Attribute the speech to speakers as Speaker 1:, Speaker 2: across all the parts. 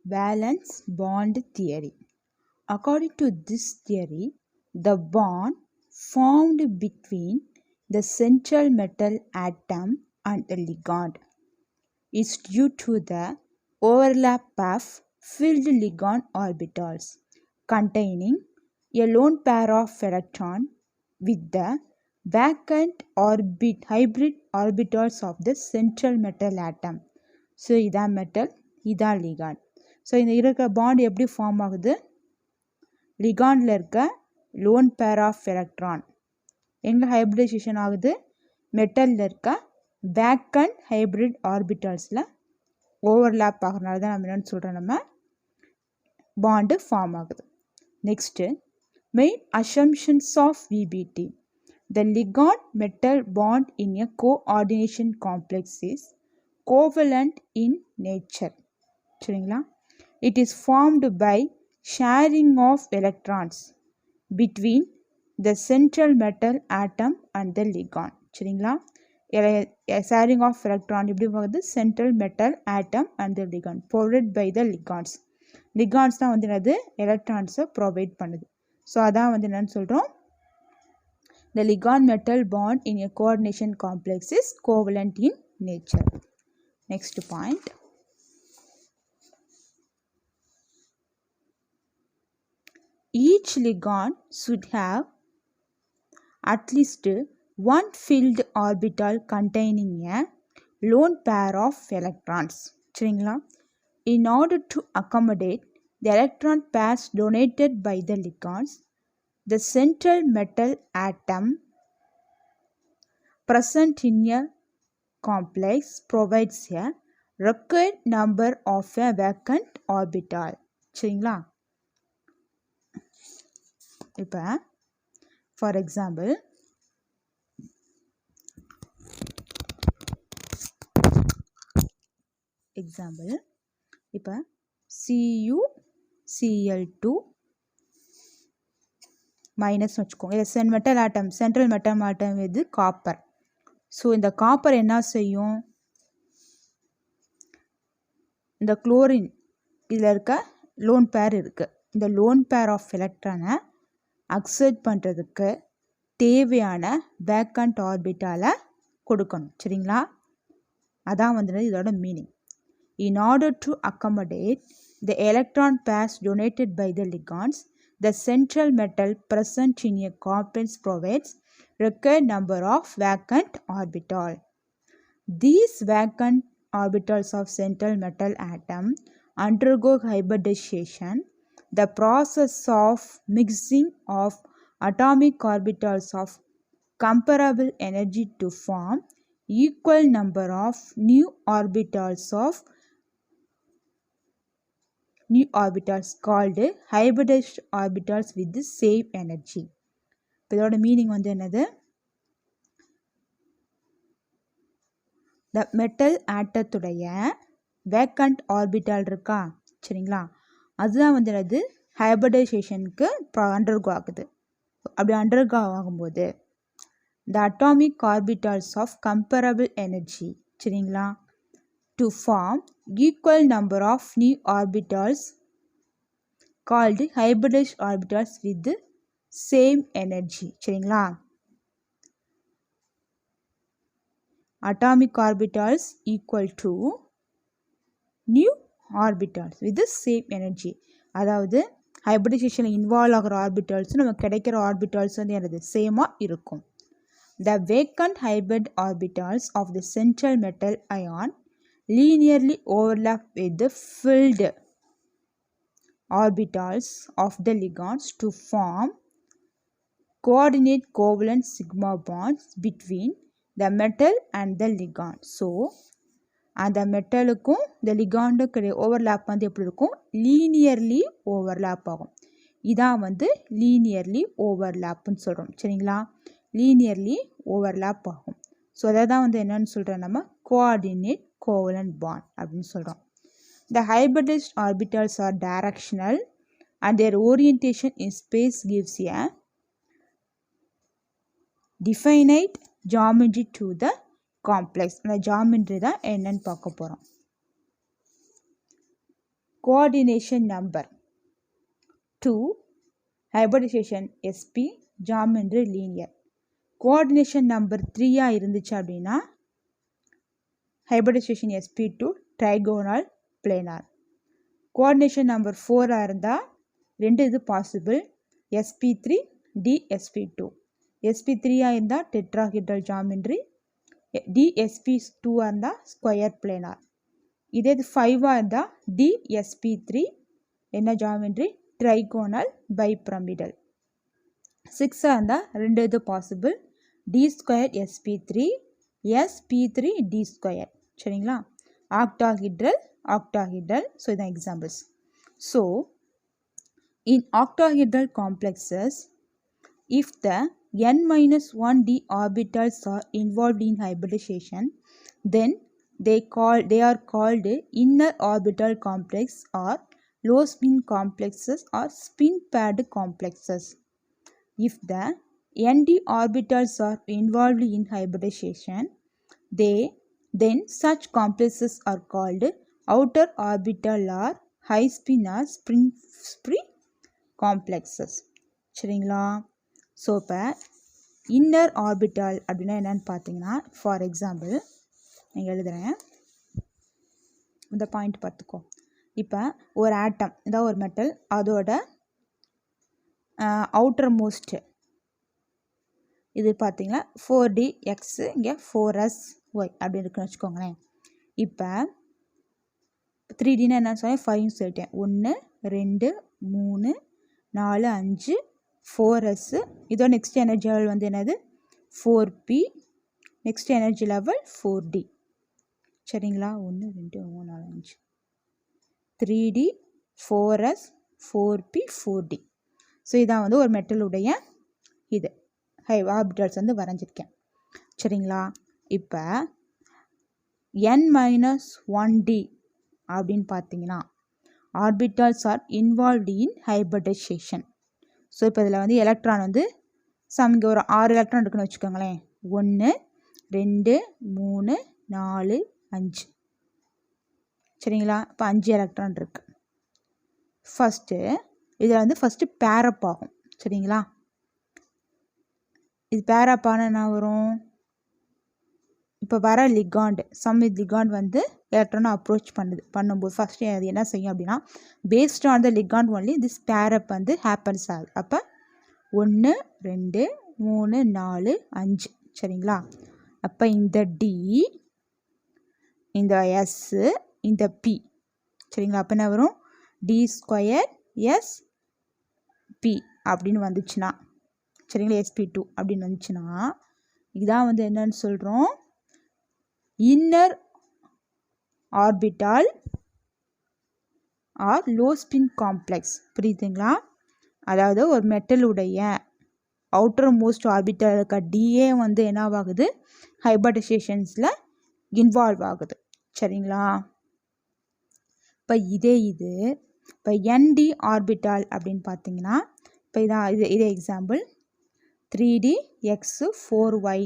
Speaker 1: valence bond theory. According to this theory, the bond formed between the central metal atom and the ligand is due to the overlap of filled ligand orbitals containing a lone pair of electrons with the vacant hybrid orbitals of the central metal atom. So இதான் metal, இதான் ligand. So இந்த இருக்கிற bond எப்படி form ஆகுது? லிகாண்டில் இருக்க lone pair of electron எங்கே hybridisation ஆகுது? மெட்டலில் இருக்க வேக்கண்ட் ஹைப்ரிட் ஆர்பிட்டல்ஸில் ஓவர்லேப் ஆகிறனால தான் நம்ம என்னென்னு சொல்கிறோம், நம்ம பாண்டு ஃபார்ம் ஆகுது. Next main assumptions of VBT. The ligand metal bond in a coordination complex is covalent in nature. சரிங்களா? It is formed by sharing of electrons between the central metal atom and the ligand. சரிங்களா? sharing of electron எப்படி போகுது? central metal atom and the ligand provided by the ligands. ligands தான் வந்து என்னது? எலக்ட்ரான்ஸை provide பண்ணுது. So அதான் வந்து என்னன்னு சொல்கிறோம், the ligand metal bond in a coordination complex is covalent in nature. Next point. Each ligand should have at least one filled orbital containing a lone pair of electrons. சரிங்களா? In order to accommodate the electron pairs donated by the ligands, the central metal atom present in a complex provides a required number of a vacant orbital. சரிங்களா? இப்போ for example இப்போ CuCl2 minus வச்சுக்கோங்க. இது central metal ஆட்டம் இது copper. So இந்த copper என்ன செய்யும்? இந்த குளோரின் இதில் இருக்க லோன் பேர் இருக்குது. இந்த லோன் பேர் ஆஃப் எலக்ட்ரானை அக்செப்ட் பண்ணுறதுக்கு தேவையான வேக்கண்ட் ஆர்பிட்டாலை கொடுக்கணும். சரிங்களா? அதான் வந்து இதோட meaning. In order to accommodate the electron pairs donated by the ligands, the central metal present in a complex provides required number of vacant orbital. These vacant orbitals of central metal atom undergo hybridization, the process of mixing of atomic orbitals of comparable energy to form equal number of new orbitals called hybridized orbitals with the same energy. இதோட meaning வந்து என்னது? த metal ஆட்டத்துடைய vacant orbital இருக்கா? சரிங்களா? அதுதான் வந்து என்னது? ஹைப்ரிடைசேஷனுக்கு undergo ஆகுது. அப்படி அண்டர்கோ ஆகும்போது the atomic orbitals of comparable energy, சரிங்களா, to form equal number of new orbitals called hybridized orbitals with the same energy. சரிங்களா? atomic orbitals equal to new orbitals with the same energy. அதாவது ஹைப்ரிடைசேஷனில் involve ஆகிற ஆர்பிட்டல்ஸும் நமக்கு கிடைக்கிற orbitals வந்து என்னது? சேமாக இருக்கும். The vacant hybrid orbitals of the central metal ion linearly overlap with the filled orbitals of the ligands to form coordinate covalent sigma bonds between the metal and the ligand. So அந்த மெட்டலுக்கும் இந்த லிகாண்டுக்கு overlap வந்து எப்படி இருக்கும்? Linearly overlap ஆகும். இதான் வந்து linearly ஓவர்லேப்னு சொல்கிறோம். சரிங்களா? லீனியர்லி ஓவர்லேப் ஆகும். ஸோ அதை தான் வந்து என்னன்னு சொல்கிறோம், நம்ம கோஆர்டினேட் கோவலன்ட் பாண்ட் அப்படின்னு சொல்கிறோம். The hybridized orbitals are directional and their orientation in space gives a definite geometry to the complex. அந்த geometry தான் என்னன்னு பார்க்க போகிறோம். coordination number. 2. hybridization sp geometry linear. coordination number 3 இருந்துச்சு அப்படின்னா hybridization sp2 trigonal planar. coordination number 4 இருந்தால் ரெண்டு இது possible, sp3 dsp2. sp3 இருந்தால் tetrahedral geometry, dsp2 இருந்தால் square planar. இதே இது 5 இருந்தால் dsp3 என்ன geometry, trigonal bipyramidal. 6 இருந்தால் ரெண்டு இது possible, d square sp3 sp3 d square. சரிங்களா? octahedral, so இதான் examples. So in octahedral complexes, if the n minus 1 d orbitals are involved in hybridization, then they are called inner orbital complex or low spin complexes or spin paired complexes. If the nd orbitals are involved in hybridization, then such complexes are called outer orbital or high spin or spin free complexes. சரிங்களா? So இப்போ inner orbital அப்படின்னா என்னன்னு பார்த்தீங்கன்னா, for example நீங்கள் எழுதுகிறேன், இந்த point பார்த்துக்கோ. இப்போ ஒரு ஆட்டம், இதான் ஒரு மெட்டல், அதோட அவுட்டர் மோஸ்ட் இது பார்த்தீங்கன்னா 4dx, இங்கே 4sy அப்படி இருக்குன்னு வச்சுக்கோங்களேன். இப்போ 3Dனா என்ன சொன்னேன், 5 சொல்லிட்டேன். 1 2 3 4 5 4s. இதோட நெக்ஸ்ட் எனர்ஜி லெவல் வந்து என்னது, 4p. Next energy level 4d. சரிங்களா? 1 2 3 4 5 3d 4s 4p 4d. So இதான் வந்து ஒரு மெட்டலுடைய இது ஆர்பிட்டல்ஸ் வந்து வரைஞ்சிருக்கேன். சரிங்களா? இப்போ n-1d அப்படின்னு பார்த்தீங்கன்னா ஆர்பிட்டல்ஸ் ஆர் இன்வால்வ்டு இன் ஹைபிரிடைசேஷன். ஸோ இப்போ இதில் வந்து எலக்ட்ரான் வந்து இங்கே ஒரு 6 எலக்ட்ரான் இருக்குன்னு வச்சுக்கோங்களேன். 1 2 3 4 5. சரிங்களா? இப்போ 5 எலக்ட்ரான் இருக்கு. இதில் வந்து ஃபஸ்ட்டு பேரப் ஆகும். சரிங்களா? இது பேரப் ஆனால் என்ன வரும், இப்போ வர லிகாண்ட் லிகாண்ட் வந்து எலக்ட்ரானை அப்ரோச் பண்ணும்போது ஃபஸ்ட்டு அது என்ன செய்யும் அப்படின்னா, based on the ligand only this pair வந்து ஹேப்பன்ஸ் ஆகுது. அப்போ 1 2 3 4 5. சரிங்களா? அப்போ இந்த டி, இந்த எஸ், இந்த பி. சரிங்களா? அப்போ என்ன வரும், டி ஸ்கொயர் எஸ் பி அப்படின்னு வந்துச்சுன்னா, சரிங்களா, sp2 அப்படின்னு வந்துச்சுன்னா, இதான் வந்து என்னன்னு சொல்கிறோம், inner orbital or low spin complex. புரியுதுங்களா? அதாவது ஒரு மெட்டலுடைய அவுட்டர் மோஸ்ட் ஆர்பிட்டால் இருக்க டிஏ வந்து என்னவாகுது, ஹைபிரிடைசேஷன்ஸில் இன்வால்வ் ஆகுது. சரிங்களா? இப்போ இது இப்போ என்டி ஆர்பிட்டால் அப்படின்னு பார்த்தீங்கன்னா, இப்போ இதான் இதே example 3d x 4y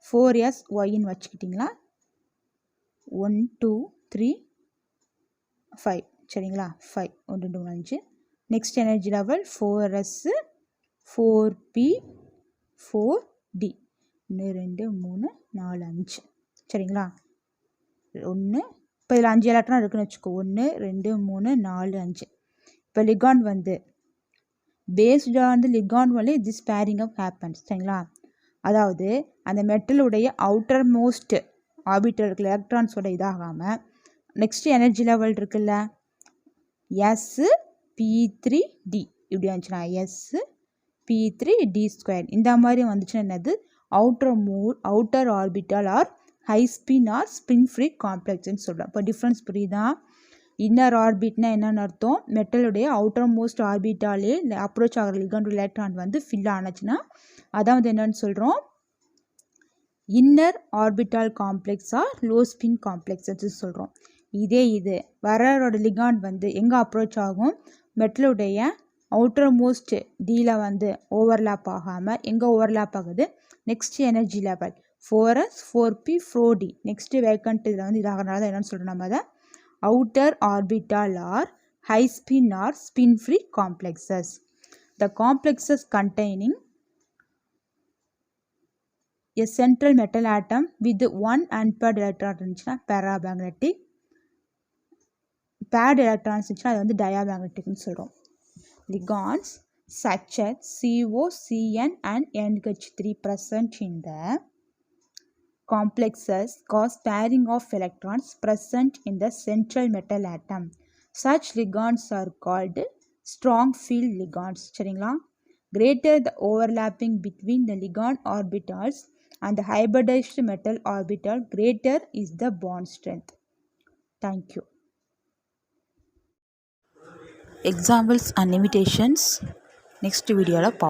Speaker 1: 4s yன்னு வச்சுக்கிட்டிங்களா, 1 2 3 5. சரிங்களா? 5 1 2 5. Next energy level 4s 4p 4d 1 2 3 4 5. சரிங்களா? 1 இப்போ இதில் 5 எலக்ட்ரான் இருக்குன்னு வச்சுக்கோ. 1 2 3 4 5. இப்போ லிகாண்ட் வந்து based on the ligand only this pairing of happens. சரிங்களா? அதாவது அந்த மெட்டலுடைய அவுட்டர் மோஸ்ட் ஆர்பிட்டல் இருக்கிற எலக்ட்ரான்ஸோட இதாகாமல் நெக்ஸ்ட் எனர்ஜி லெவல் இருக்குல்ல, sp3d இப்படி வந்துச்சுன்னா sp3d ஸ்கொயர் இந்த மாதிரி வந்துச்சுன்னா என்னது, outer orbital or high spin or spin free காம்ப்ளெக்ஸ்ன்னு சொல்கிறோம். இப்போ டிஃப்ரென்ஸ் புரியுதா? இன்னர் ஆர்பிட்னா என்னென்னு அர்த்தம், மெட்டலுடைய அவுட்டர் மோஸ்ட் ஆர்பிட்டாலே அப்ரோச் ஆகிற லிகாண்ட் எலக்ட்ரான் வந்து ஃபில் ஆனாச்சுன்னா அதான் வந்து என்னென்னு சொல்கிறோம், inner orbital complex or low spin complex சொல்கிறோம். இது வரரோட லிகாண்ட் வந்து எங்கே அப்ரோச் ஆகும், மெட்டலுடைய அவுட்டர் மோஸ்ட் டீல வந்து ஓவர்லேப் ஆகாமல் எங்கே ஓவர்லேப் ஆகுது, next energy level 4s 4p 4d next vacant இதில் வந்து இதாகிறனால என்னென்னு சொல்கிறோம், நம்ம அதை outer orbital or high spin or spin-free complexes. The complexes containing a central metal atom with one unpaired electron இருந்துச்சுன்னா paramagnetic, paired electrons இருந்துச்சுன்னா அது வந்து diamagneticனு சொல்கிறோம். Ligands such as CO, Cn and NH3 present in the complexes cause pairing of electrons present in the central metal atom. Such ligands are called strong field ligands. சரிங்களா? Greater the overlapping between the ligand orbitals and the hybridized metal orbital, greater is the bond strength. Thank you. Examples and limitations next video.